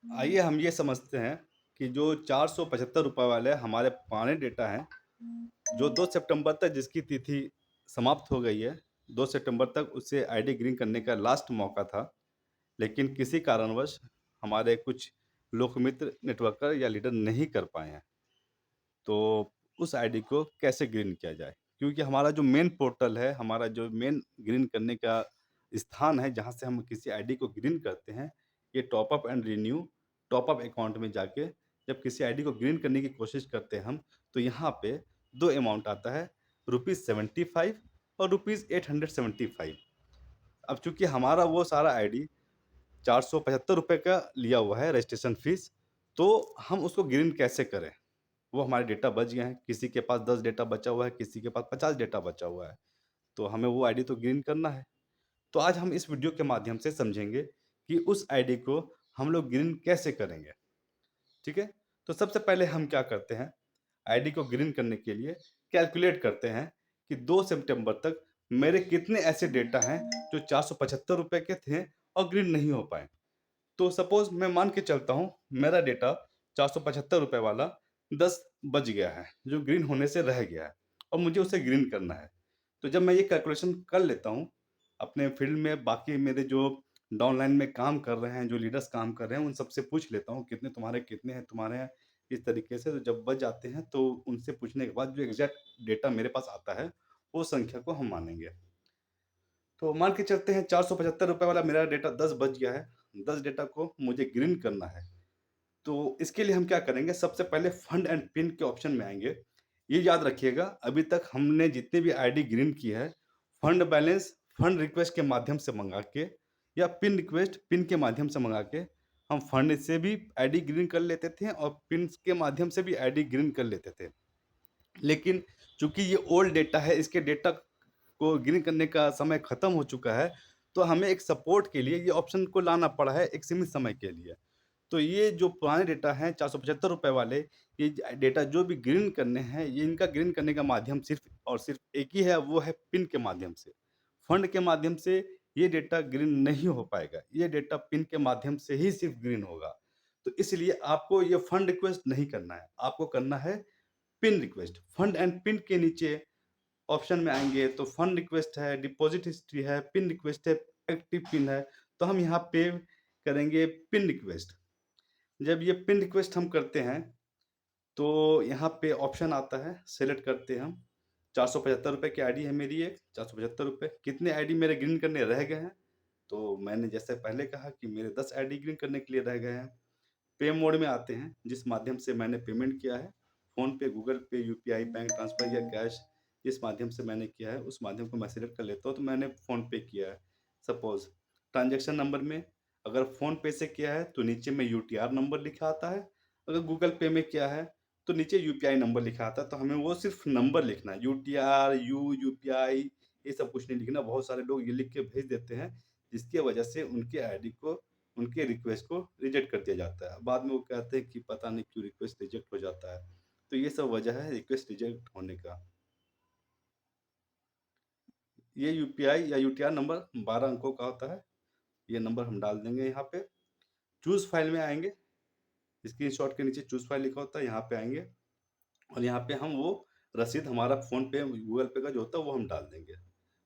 आइए हम ये समझते हैं कि जो 475 रुपए वाले हमारे पुराने डेटा हैं, जो 2 सितंबर तक जिसकी तिथि समाप्त हो गई है, 2 सितंबर तक उसे आईडी ग्रीन करने का लास्ट मौका था। लेकिन किसी कारणवश हमारे कुछ लोकमित्र नेटवर्कर या लीडर नहीं कर पाए हैं। तो उस आईडी को कैसे ग्रीन किया जाए? क्योंकि हमारा जो मेन पोर्टल है, हमारा जो मेन ग्रीन करने का स्थान है, जहाँ से हम किसी आईडी को ग्रीन करते हैं, ये top up and renew top up account में जाके जब किसी आईडी को ग्रीन करने की कोशिश करते हैं हम, तो यहाँ पे 2 अमाउंट आता है, ₹75 और ₹875। अब चूँकि हमारा वो सारा आईडी ₹475 का लिया हुआ है रजिस्ट्रेशन फीस, तो हम उसको ग्रीन कैसे करें? वो हमारे डेटा बच गए हैं, किसी के पास 10 डेटा बचा हुआ है, किसी के पास 50 डेटा बचा हुआ है, तो हमें वो आईडी तो ग्रीन करना है। तो आज हम इस वीडियो के माध्यम से समझेंगे कि उस आईडी को हम लोग ग्रीन कैसे करेंगे, ठीक है? तो सबसे पहले हम क्या करते हैं, आईडी को ग्रीन करने के लिए कैलकुलेट करते हैं कि 2 सितंबर तक मेरे कितने ऐसे डेटा हैं जो ₹475 के थे और ग्रीन नहीं हो पाए। तो सपोज़ मैं मान के चलता हूँ, मेरा डेटा ₹475 वाला 10 बच गया है, जो ग्रीन होने से रह गया है और मुझे उसे ग्रीन करना है। तो जब मैं ये कैलकुलेशन कर लेता हूँ, अपने फ़ील्ड में बाकी मेरे जो डाउनलाइन में काम कर रहे हैं, जो लीडर्स काम कर रहे हैं, उन सबसे पूछ लेता हूँ, कितने हैं तुम्हारे यहाँ? इस तरीके से तो जब बच जाते हैं, तो उनसे पूछने के बाद जो एग्ज़ैक्ट डेटा मेरे पास आता है, वो संख्या को हम मानेंगे। तो मान के चलते हैं ₹475 वाला मेरा डेटा 10 बच गया है, 10 डेटा को मुझे ग्रीन करना है। तो इसके लिए हम क्या करेंगे, सबसे पहले फंड एंड पिन के ऑप्शन में आएँगे। ये याद रखिएगा, अभी तक हमने जितनी भी आईडी ग्रीन की है, फंड बैलेंस फंड रिक्वेस्ट के माध्यम से मँगा के या पिन रिक्वेस्ट पिन के माध्यम से मँगा के हम फंड से भी आईडी ग्रीन कर लेते थे और पिन के माध्यम से भी आईडी ग्रीन कर लेते थे। लेकिन चूँकि ये ओल्ड डेटा है, इसके डेटा को ग्रीन करने का समय खत्म हो चुका है, तो हमें एक सपोर्ट के लिए ये ऑप्शन को लाना पड़ा है एक सीमित समय के लिए। तो ये जो पुराने डेटा हैं ₹475 वाले, ये डेटा जो भी ग्रीन करने हैं, ये इनका ग्रीन करने का माध्यम सिर्फ़ और सिर्फ़ एक ही है, वो है पिन के माध्यम से। फंड के माध्यम से ये डेटा ग्रीन नहीं हो पाएगा, ये डेटा पिन के माध्यम से ही सिर्फ़ ग्रीन होगा। तो इसलिए आपको ये फंड रिक्वेस्ट नहीं करना है, आपको करना है pin request. Fund and pin के नीचे ऑप्शन में आएँगे तो फंड रिक्वेस्ट है, डिपॉज़िट हिस्ट्री है, पिन रिक्वेस्ट है, एक्टिव पिन है, तो हम यहाँ पे करेंगे पिन रिक्वेस्ट। जब ये पिन रिक्वेस्ट हम करते हैं, तो यहाँ पे ऑप्शन आता है, सेलेक्ट करते हैं हम। ₹475 की आईडी है मेरी एक, ₹475 कितने आईडी मेरे ग्रीन करने रह गए हैं, तो मैंने जैसे पहले कहा कि मेरे 10 आईडी ग्रीन करने के लिए रह गए हैं। पे मोड में आते हैं, जिस माध्यम से मैंने पेमेंट किया है, फ़ोनपे, गूगल पे, यूपीआई, बैंक ट्रांसफ़र या कैश, जिस माध्यम से मैंने किया है, उस माध्यम को मैं सेलेक्ट कर लेता हूँ, तो मैंने फ़ोनपे किया है। सपोज़ ट्रांज़ैक्शन नंबर में अगर फ़ोनपे से किया है, तो नीचे में यूटीआर नंबर लिखा आता है, अगर गूगल पे में किया है, तो नीचे यूपीआई नंबर लिखा आता है, तो हमें वो सिर्फ़ नंबर लिखना है, यूटीआर, यूपीआई ये सब कुछ नहीं लिखना। बहुत सारे लोग ये लिख के भेज देते हैं, जिसकी वजह से उनके आईडी को उनके रिक्वेस्ट को रिजेक्ट कर दिया जाता है। बाद में वो कहते हैं कि पता नहीं क्यों रिक्वेस्ट रिजेक्ट हो जाता है। तो ये सब वजह है रिक्वेस्ट रिजेक्ट होने का। ये यूपीआई या यूटीआर नंबर 12 अंकों का होता है। ये नंबर हम डाल देंगे यहाँ पे। चूज़ फाइल में आएँगे, स्क्रीनशॉट के नीचे चूज़ फाइल लिखा होता है, यहाँ पे आएँगे और यहाँ पे हम वो रसीद हमारा फ़ोनपे, गूगल पे का जो होता है वो हम डाल देंगे।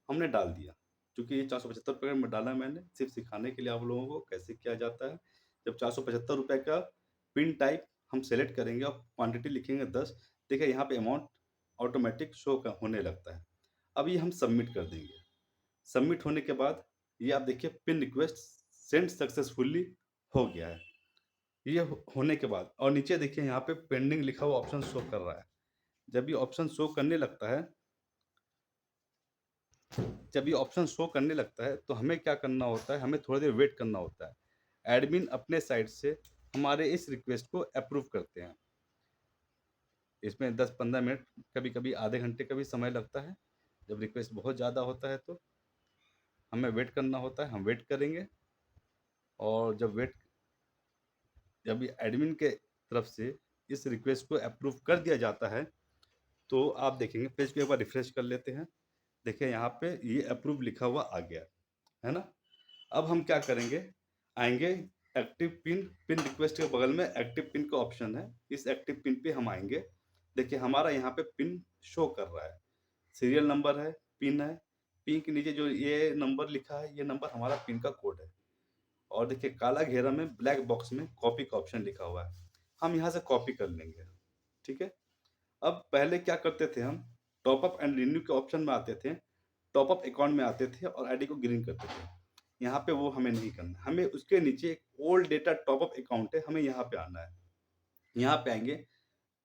हमने डाल दिया। चूँकि ये ₹475 में डाला है मैंने, सिर्फ़ सिखाने के लिए आप लोगों को कैसे किया जाता है। जब ₹475 का पिन टाइप हम सेलेक्ट करेंगे और क्वांटिटी लिखेंगे 10, देखिए यहाँ पे अमाउंट ऑटोमैटिक शो क होने लगता है। अब ये हम सबमिट कर देंगे। सबमिट होने के बाद ये आप देखिए पिन रिक्वेस्ट सेंड सक्सेसफुली हो गया है। ये होने के बाद और नीचे देखिए यहाँ पे पेंडिंग लिखा हुआ ऑप्शन शो कर रहा है। जब ये ऑप्शन शो करने लगता है जब ये ऑप्शन शो करने लगता है, तो हमें क्या करना होता है, हमें थोड़ी देर वेट करना होता है। एडमिन अपने साइड से हमारे इस रिक्वेस्ट को अप्रूव करते हैं। इसमें 10-15 मिनट, कभी-कभी आधे घंटे का भी समय लगता है। जब रिक्वेस्ट बहुत ज़्यादा होता है तो हमें वेट करना होता है, हम वेट करेंगे और जब ये एडमिन के तरफ से इस रिक्वेस्ट को अप्रूव कर दिया जाता है, तो आप देखेंगे पेज को एक बार रिफ्रेश कर लेते हैं। देखिए यहाँ पे ये अप्रूव लिखा हुआ आ गया, है ना? अब हम क्या करेंगे, आएँगे एक्टिव पिन, पिन रिक्वेस्ट के बगल में एक्टिव पिन का ऑप्शन है। इस एक्टिव पिन पे हम आएँगे। देखिए हमारा यहाँ पे पिन शो कर रहा है। सीरियल नंबर है, पिन है। पिन के नीचे जो ये नंबर लिखा है, ये नंबर हमारा पिन का कोड है। और देखिए काला घेरा में ब्लैक बॉक्स में कॉपी का ऑप्शन लिखा हुआ है। हम यहाँ से कॉपी कर लेंगे। ठीक है? अब पहले क्या करते थे हम, टॉप अप एंड रिन्यू के ऑप्शन में आते थे, टॉप अप अकाउंट में आते थे और आईडी को ग्रीन करते थे। यहाँ पे वो हमें नहीं करना है। हमें उसके नीचे एक old data top up account है, हमें यहाँ पे आना है। यहाँ पे आएँगे,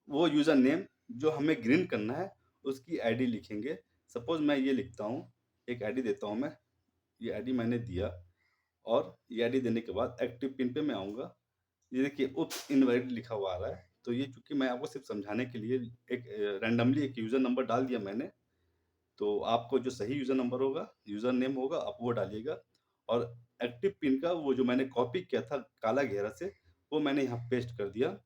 वो यूज़र नेम जो हमें ग्रीन करना है, उसकी आईडी लिखेंगे। सपोज़ मैं ये लिखता हूँ, एक आईडी देता हूँ मैं, ये आईडी मैंने दिया और ये आईडी देने के बाद एक्टिव पिन पे मैं आऊँगा। ये देखिए उप्स इनवैलिड लिखा हुआ आ रहा है। तो ये चूँकि मैं आपको सिर्फ़ समझाने के लिए एक रैंडमली एक यूज़र नंबर डाल दिया मैंने। तो आपको जो सही यूज़र नंबर होगा, यूज़र नेम होगा, आप वो डालिएगा और एक्टिव पिन का वो जो मैंने कॉपी किया था काला घेरा से, वो मैंने यहाँ पेस्ट कर दिया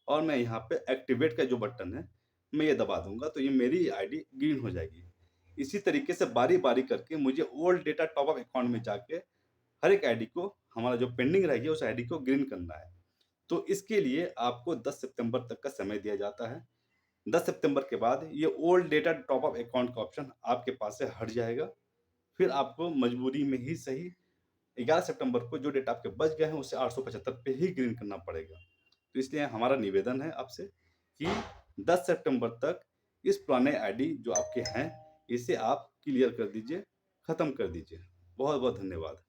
और मैं यहाँ पे एक्टिवेट का जो बटन है, मैं ये दबा दूँगा तो ये मेरी आईडी ग्रीन हो जाएगी। इसी तरीके से बारी-बारी करके मुझे old data top up account में जाके हर एक आईडी को, हमारा जो पेंडिंग रह गया उस आईडी को ग्रीन करना है। तो इसके लिए आपको 10 सितंबर तक का समय दिया जाता है। 10 सितंबर के बाद ये old data top up account का ऑप्शन आपके पास से हट जाएगा। फिर आपको मजबूरी में ही सही 11 सितंबर को जो डेटा आपके बच गए हैं उसे 875 पे ही ग्रीन करना पड़ेगा। तो इसलिए हमारा निवेदन है आपसे कि 10 सितंबर तक इस पुराने आईडी जो आपके हैं, इसे आप क्लियर कर दीजिए, खत्म कर दीजिए। बहुत-बहुत धन्यवाद।